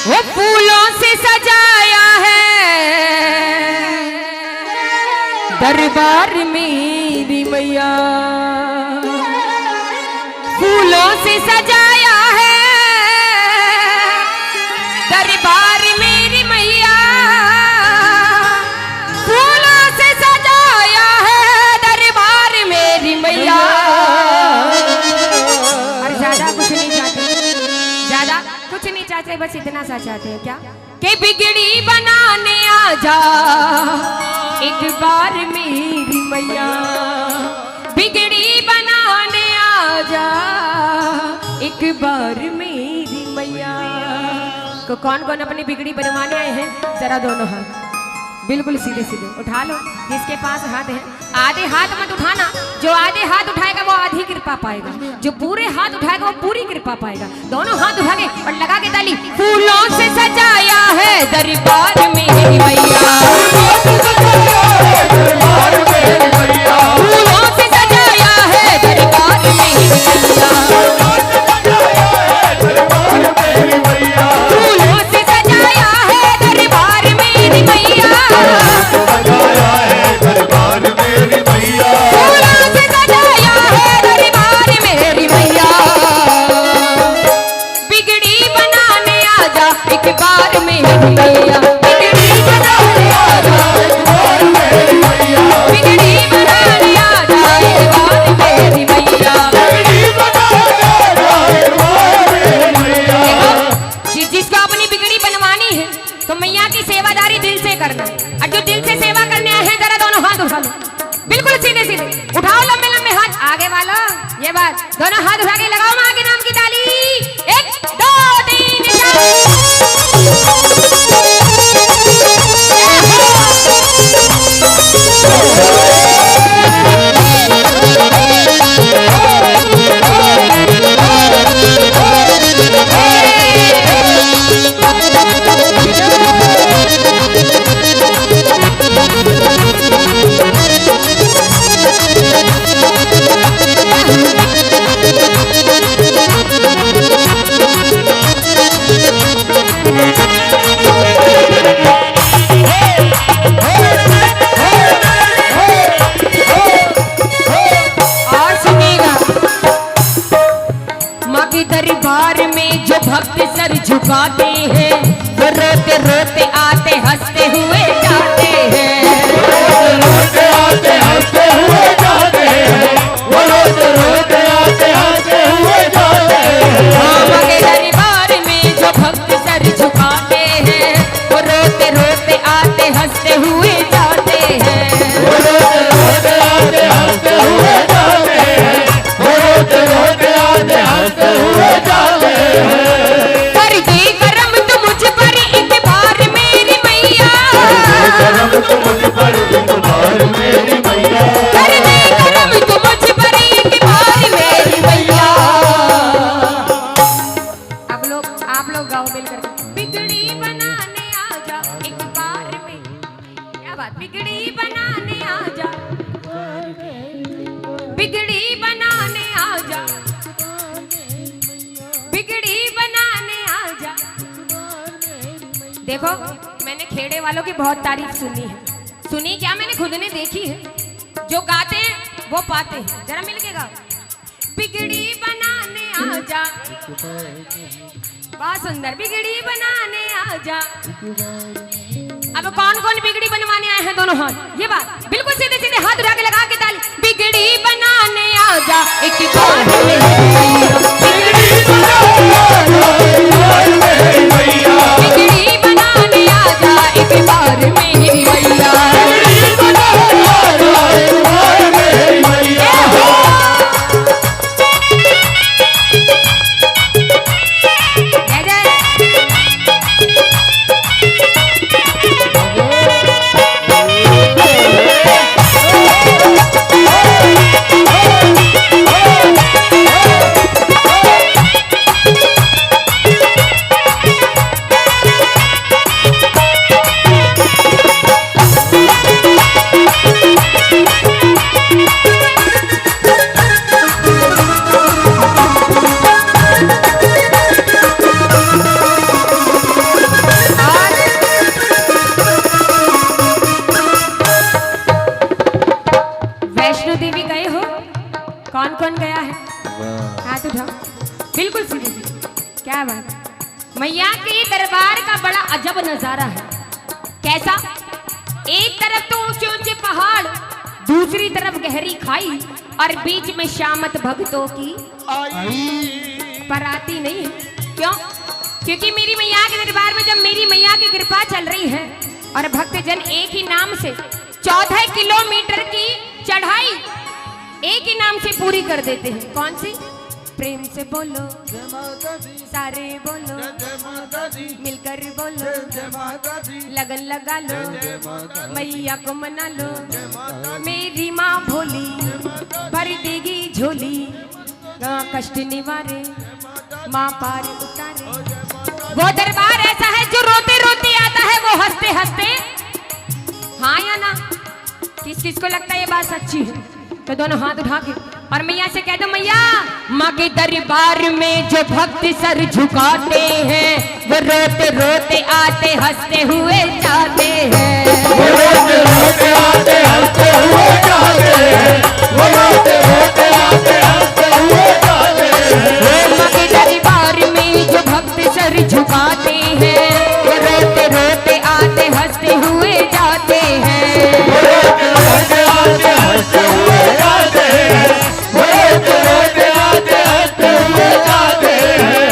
वो फूलों से सजाया है दरबार मेरी मैया, फूलों से सजाया है दरबार मेरी मैया, फूलों से सजाया है दरबार मेरी मैया। और ज्यादा कुछ नहीं चाहते, ज्यादा कुछ नहीं चाहते, बस इतना सा चाहते हैं क्या कि बिगड़ी बनाने आ जा एक बार मेरी मैया, बिगड़ी बनाने आ जा एक बार मेरी मैया। तो कौन कौन अपनी बिगड़ी बनवाने आए हैं? जरा दोनों हाथ बिल्कुल सीधे सीधे उठा लो, जिसके पास हाथ है। आधे हाथ मत उठाना, जो आधे हाथ उठाएगा वो आधी कृपा पाएगा, जो पूरे हाथ उठाएगा वो पूरी कृपा पाएगा। दोनों हाथ उठा के और लगा के ताली। फूलों से सजाया है दरबार मेरी मैया, फूलों से सजाया है दरबार मेरी मैया, फूलों से सजाया है दरबार मेरी मैया, दोनों हाथ उठा के लगाओ मां के नाम की ताली। 1 2 3 दरबार में जो भक्त सर झुकाते हैं वो रोते रोते आते हंसते हुए जाते हैं, रोते आते हंसते हुए जाते हैं, वो रोते रोते आते हंसते हुए जाते हैं। बाबा के दरबार में जो भक्त सर झुकाते हैं वो रोते रोते आते हंसते हुए जाते हैं, वो रोते रोते आते हंसते हुए जाते हैं, वो रोते रोते आते हंसते हुए जाते हैं। कर दे करम तो मुझ पर एक बार मेरी मैया, करम तो मुझ पर एक बार मेरी मैया, कर दे करम तो मुझ पर एक बार मेरी मैया। आप लोग गाओ मिलकर। बिगड़ी बनाने आ जा एक बार में, क्या बात, बिगड़ी बनाने आ जा, बिगड़ी बनाने आ जा, बिगड़ी बनाने आ जा। देखो मैंने खेड़े वालों की बहुत तारीफ सुनी है, सुनी क्या, मैंने खुद ने देखी है। जो गाते हैं वो पाते हैं, जरा मिलके गाओ। बिगड़ी बनाने आ जा, बहुत सुंदर, बिगड़ी बनाने आ जा। अब कौन कौन बिगड़ी बनवाने आए हैं? दोनों हाथ, ये बात बिल्कुल सीधे सीधे हाथ उठा के लगा के ताली। बिगड़ी बनाने आ जा एक बार बिगड़ी बनाने आ जा एक बार मेरी मैया, मैया के दरबार का बड़ा अजब नजारा है। कैसा? एक तरफ तो ऊंचे ऊंचे पहाड़, दूसरी तरफ गहरी खाई और बीच में शामत भक्तों की पराती नहीं है। क्यों? क्योंकि मेरी मैया के दरबार में जब मेरी मैया की कृपा चल रही है और भक्तजन एक ही नाम से 14 किलोमीटर की चढ़ाई एक ही नाम से पूरी कर देते हैं। कौन सी? प्रेम से बोलो सारे बोलो, मिलकर बोलो, लगन लगा लो, मैया को मना लो, मेरी माँ भोली भर देगी झोली, कष्ट निवारे माँ पार उतारे। वो दरबार ऐसा है जो रोते रोते आता है, वो हंसते हंसते। हाँ या ना? किस किस को लगता है ये बात सच्ची है? तो दोनों हाथ उठा के और मैया से कह दो, मैया माँ के दरबार में जो भक्त सर झुकाते हैं वो रोते रोते आते हंसते हुए जाते हैं। वो रोते रोते आते हंसते हुए जाते हैं। वो रोते रोते आते हंसते हुए जाते हैं। माँ के दरबार में जो भक्त सर झुकाते हैं वो रोते रोते आते हंसते हुए जाते हैं। वो रोते रोते आते हंसते हुए जाते हैं। वो रोते रोते आते हंसते हुए जाते हैं।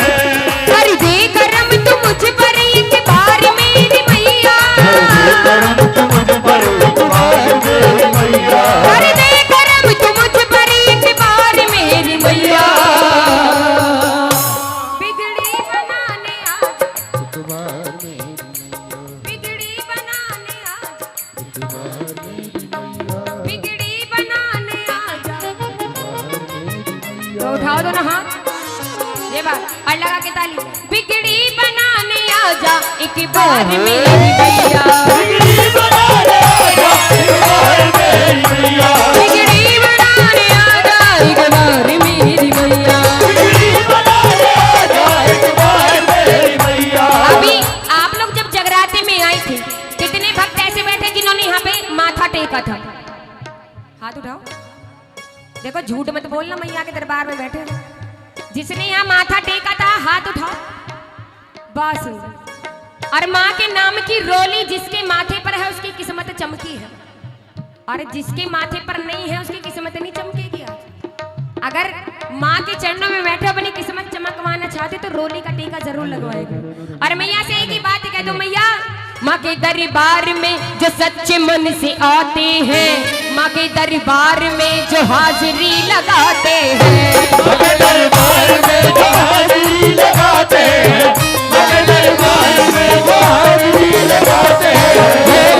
कर दे करम तू मुझ पर एक बार मेरी मैया, कर दे करम तू मुझ पर एक बार मेरी मैया, कर दे करम तू मुझ पर एक बार मेरी मैया। बिगड़ी बनाने आज एक बार मेरी मैया, बिगड़ी बनाने आज एक बार मेरी मैया, बिगड़ी बनाने आजा। तो उठाओ दोनों हाथ, ये बात और लगा के ताली। बिगड़ी बनाने आजा एक बार मेरी मैया, बिगड़ी बनाने आजा एक बार मेरी मैया, बिगड़ी बनाने आजा एक बार मेरी मैया, बिगड़ी बनाने आजा एक बार मेरी मैया। अभी आप लोग जब जगराते में आई थी, कितने भक्त ऐसे बैठे जिन्होंने यहाँ पे माथा टेका था? हाथ उठाओ। देखो झूठ मत बोलना, मैया के दरबार में बैठे हो। जिसने यहाँ माथा टेका था हाथ उठाओ बस। और माँ के नाम की रोली जिसके माथे पर है उसकी किस्मत चमकी है, और जिसके माथे पर नहीं है उसकी किस्मत नहीं चमकेगी। आज अगर माँ के चरणों में बैठे अपनी किस्मत चमकवाना चाहते तो रोली का टीका जरूर लगवाएगा। और मैया से एक ही बात कह दो, मैया माँ के दरबार में जो सच्चे मन से आते हैं, माँ के दरबार में जो हाजिरी लगाते हैं, माँ के दरबार में जो हाजिरी लगाते हैं, माँ के दरबार में जो हाजिरी लगाते हैं,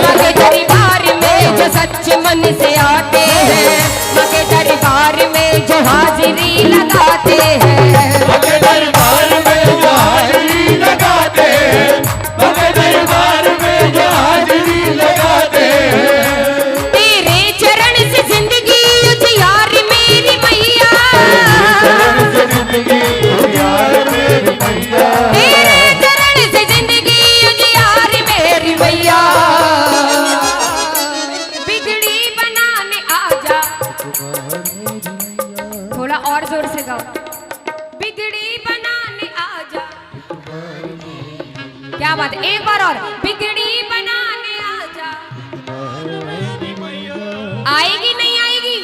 माँ के दरबार में जो सच्चे मन से आते हैं, माँ के दरबार में जो हाजिरी लगाते हैं, माँ के दरबार में जो हाजिरी लगाते हैं, माँ के दरबार में जो हाजिरी लगाते हैं। तेरे चरण से जिंदगी उजियार मेरी मैया, तेरे चरण से जिंदगी उजियार मेरी मैया, तेरे चरण से जिंदगी उजियार मेरी मैया। बिगड़ी बनाने आजा, थोड़ा और जोर से गाओ। बिगड़ी बनाने आजा, क्या बात है, एक बार और। बिगड़ी बनाने आजा, आएगी नहीं आएगी?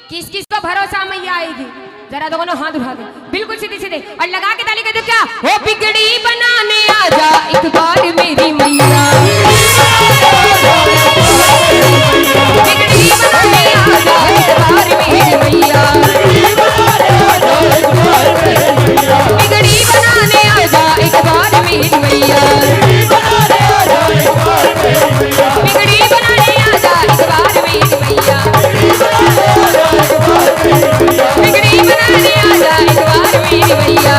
किस किस को भरोसा मैया आएगी? जरा दोनों हाथ उठा दो, बिल्कुल सीधे सीधे और लगा के ताली कर दो। क्या हो? बिगड़ी बनाने आजा एक बार मेरी मैया, बिगड़ी बनाने आजा एक बार मेरी मैया, बिगड़ी बनाने आजा एक बार मेरी मैया, बिगड़ी बनाने आजा एक बार मेरी मैया, बिगड़ी बनाने आजा एक बार मेरी मैया, बिगड़ी बनाने आजा एक बार मेरी मैया, बिगड़ी बनाने आजा एक बार मेरी मैया।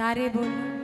कारे बोलो